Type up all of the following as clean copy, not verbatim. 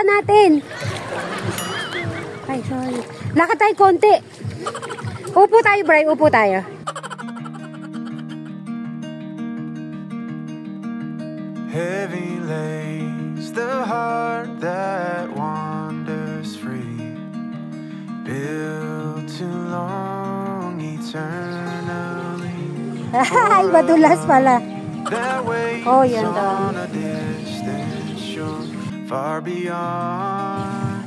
paa natin. Ay, sorry. Lakad tayo konti. Upo tayo, Bray. Upo tayo. Heavy lays the heart that wanders free, built too long eternally. Ay, madulas pala. Oh, yan daw. Far beyond,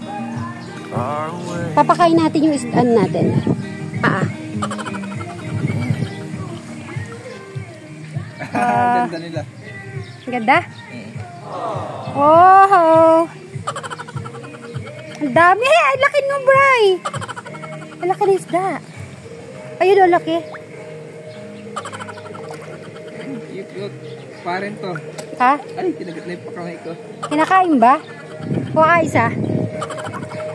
far away. Papakain natin yung isdaan natin. Paa. Ganda nila. Ganda? Oh! Ang dami! Ang laki nung Bray! Ang laki ng isda. Ayun, ang laki. Cute. Parent to. Ha? Ay, kinagat na yung pakamay ko. Kinakain ba? Kuha isa.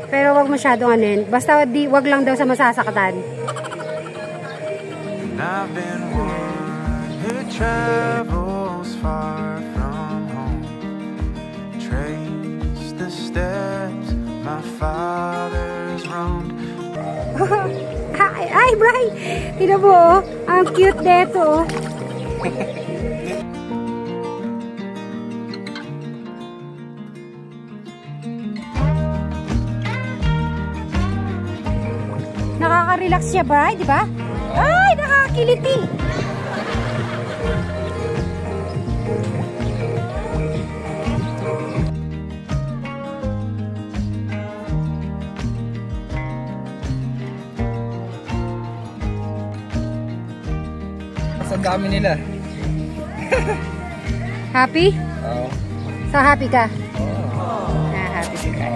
Pero wag masyadong anin. Basta wag lang daw sa masasaktan. I've been one who travels far from home, trace the steps my father's roamed. Ay, Bray! Tignan mo, oh. Ang cute neto, oh. Nakaka-relax siya, Bray, di ba? Ay, nakakakiliti. Ang dami nila. Happy? Oo. So, happy ka? Oo. Happy si Bray.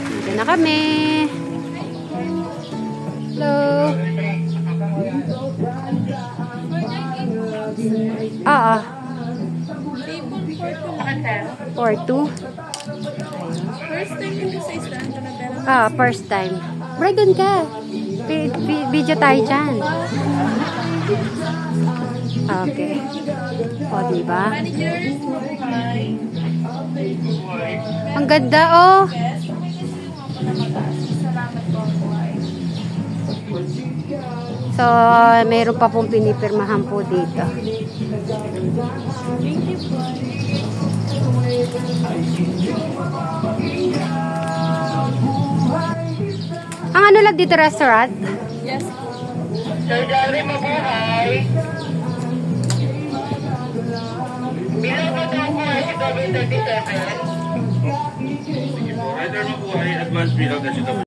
Dito na kami. Hello. Oo. 4-2. First time hindi sa islaan ka na pero First time. Bray, dun ka. Video tayo dyan. Okay. O, diba? managers, hi. Ang ganda, oh. Salamat po. So, meron pa pong pinipirmahan po dito. Ang ano lang dito, restaurant? Yes. Sir Gary, mabuhay. Bilang ko daw po ay si COVID-37. Sige po, rider mabuhay, advance bilang na si COVID.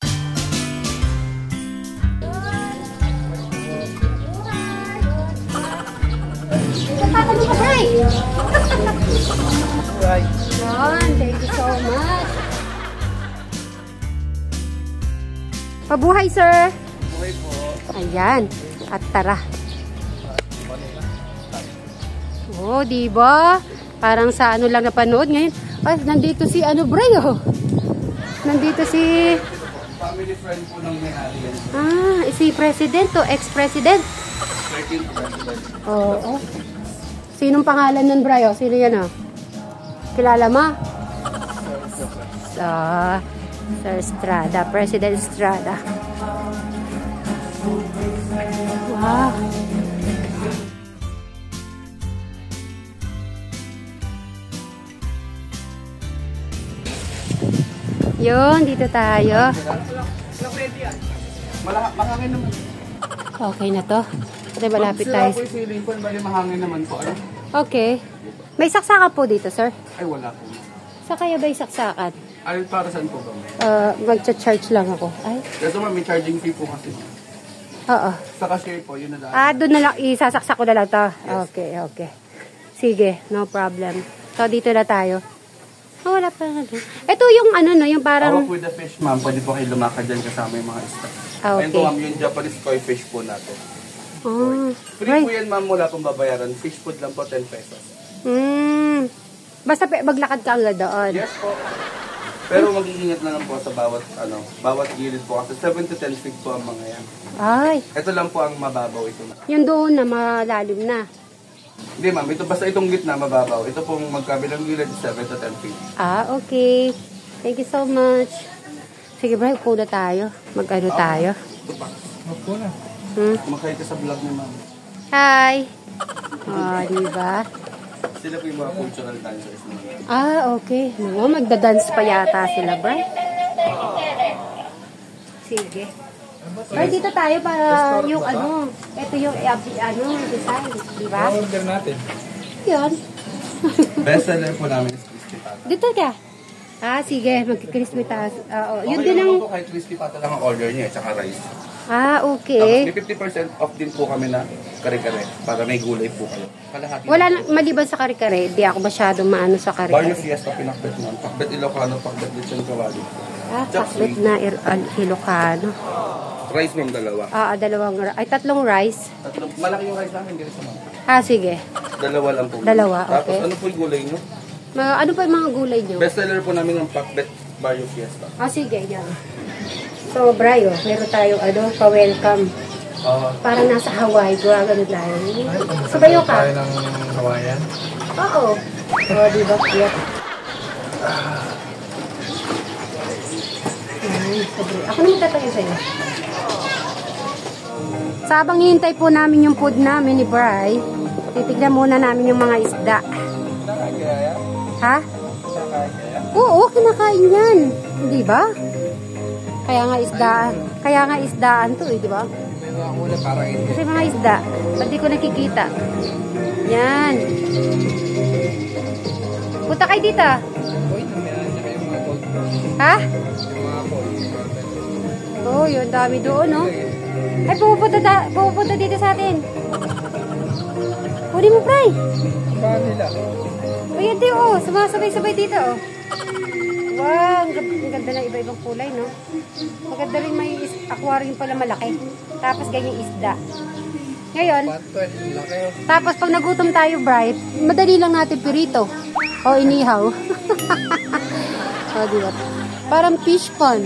Ano ka, Bray? Right. Yan, thank you so much. Pabuhay, sir. Okay po. Ayan. At tara. Oh, diba? Parang sa ano lang napanood ngayon. Ay, nandito si ano, Bray, oh. Nandito si... Family friend po ng may-ari yan. Si President o ex-President. 13th president. Oo. Sinong pangalan nun, Bray? Oh? Sino yan, oh? Kilala mo? Sir Estrada. President Estrada. Wow. Yun, dito tayo. Mahangin naman. Okay na to. Kasi malapit tayo. Sila po yung ceiling po, bali mahangin naman po. Ano? Okay. May saksakan po dito, sir? Ay, wala po. Sa kaya ba yung saksakan? Ay, para saan po ba? Mag-charge lang ako. Ay, Kasi may charging fee po kasi. oo. Sa cashier po, yun na lang. Doon na lang, isasaksak ko na lang to. Okay, okay. Sige, no problem. So, dito na tayo. Wala pa na doon. Ito yung ano, no, yung parang... Hawak with the fish, ma'am. Pwede po kayo lumakad dyan kasama yung mga isda. Okay. Ayun po, ma'am, yung Japanese koi fish po natin. Oh, Free po yan, ma'am. Wala pong babayaran. Fish food lang po, 10 pesos. Basta maglakad ka agad doon. Yes po. Pero mag-iingat na lang po sa bawat gilid po kasi 7 to 10 feet po ang mga yan. Ay, Ito lang po ang mababaw ito. yun doon na malalim na. Hindi ma'am, ito basta itong gitna mababaw. Ito pong magkabilang gilid 7 to 10 feet. Ah, okay. Thank you so much. Sige, bro, upo na tayo. Mag-ano tayo. Ito pa. Opo na. Kumakay ka sa vlog ni ma'am. Hi! Oh, diba? Sila po yung mga cultural dancers naman. Ah, okay. No, magda-dance pa yata sila, bro. Sige. Ay, dito tayo para yung ito yung design, di ba? Order natin. Yun. Best seller po namin is crispy pata. Dito ka. Ah, sige. Magkikrispy tayo. Yun Okay din naman ang... po kahit crispy pata lang ang order niya, tsaka rice. Ah, Tapos okay. may 50% off din po kami na kare-kare para may gulay po kayo. Kalahati. Wala na, maliban sa kare-kare, di ako masyadong maano sa Barrio kare-kare. Fiesta pinakbet naman. Pakbet Ilocano, pakbet Lechon Kawali. Ah, pakbet na Ilocano. Rice ma'am, dalawa. Ah, tatlong rice. Malaki yung rice namin, dito sa ma'am. Ah, sige. Dalawa lang po. Dalawa, Tapos okay. ano po yung gulay nyo? Ano pa yung mga gulay nyo? Best seller po namin ng pakbet Barrio Fiesta. Ah, sige, yan. So, Brayo, meron tayong pa-welcome. Parang nasa Hawaii, gawagano tayo. Sabayo ka? Tayo ng Hawaiian. Oo. Oh, di ba? Cute. Ay, sabi. Ako naman tatayo sa'yo. Sa habang hihintay po namin yung food namin ni Bri, titignan muna namin yung mga isda. Ha? Oo, kinakain yan. Di ba? Kaya nga isdaan to eh, di ba? May mga muna parang hindi. Kasi mga isda, ba't di ko nakikita? Yan. Punta kayo dito. Uy, meron na kayong mga gold bro. Ha? Yung mga gold. Oo, yun, dami doon, no? Ay, pupunta dito sa atin. Kunin mo, Fry. Paano nila? Ayan, di, oh. Sumasabay-sabay dito, oh. Wow, ang ganda ng iba-ibang kulay, no? Maganda rin may aquarium pala malaki. Tapos ganyan isda. Ngayon, Laki. tapos pag nagutom tayo, Bright, madali lang natin pirito. O inihaw. O, diba? Parang fish pond.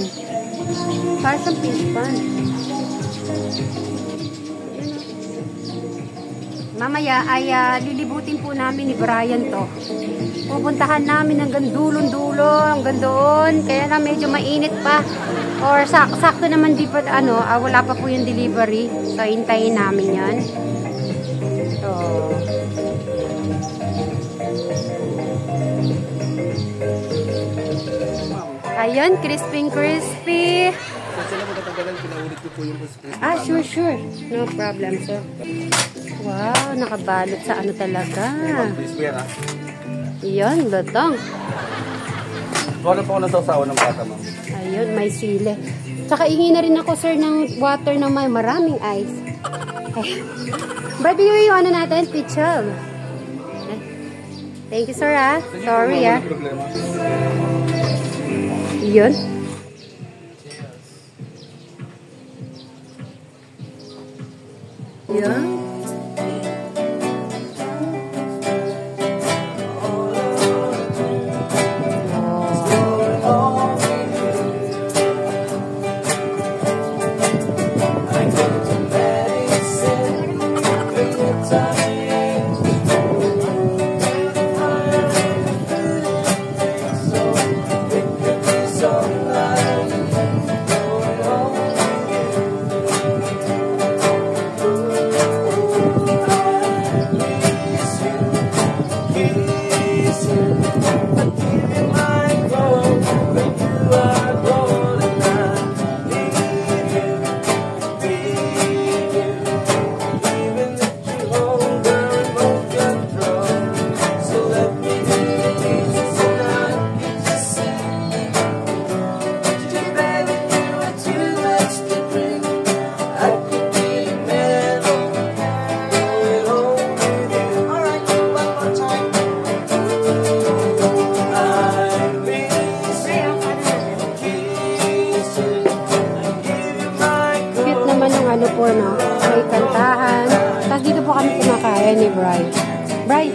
Parang fish pond. Mamaya ay lilibutin po namin ni Brian to. Pupuntahan namin hanggang dulong-dulo, hanggang doon. Kaya na medyo mainit pa. Or sakto naman di pa, wala pa po yung delivery. So, hintayin namin yan. So, ayun, crispy. So sila magtatagalan, pinaulit ko po yung crispy Ah, sure. No problem, sir. Wow, nakabalot sa ano talaga. Crispy yan ha. Yun, lutong. Kung ano po ako nasawsawa ng bata ma'am. Ayun, may sili. Tsaka ingi na rin ako, sir, ng water na may maraming ice. Barbie, yung natin, picture. Thank you, sir, ah. Sorry, ah. Walang problema. Yun. Yun. ano po, no? May kantahan. Tapos dito po kami kumakain ni Bri. Bri!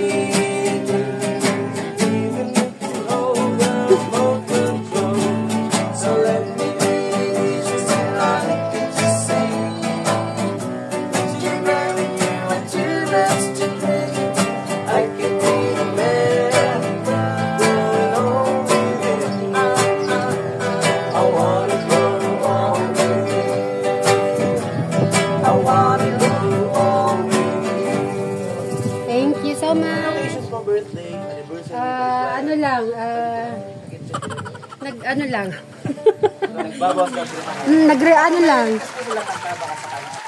ano lang. Nagbabawas ka sila. Nagre ano lang. Sila pagkabaka sa kanya.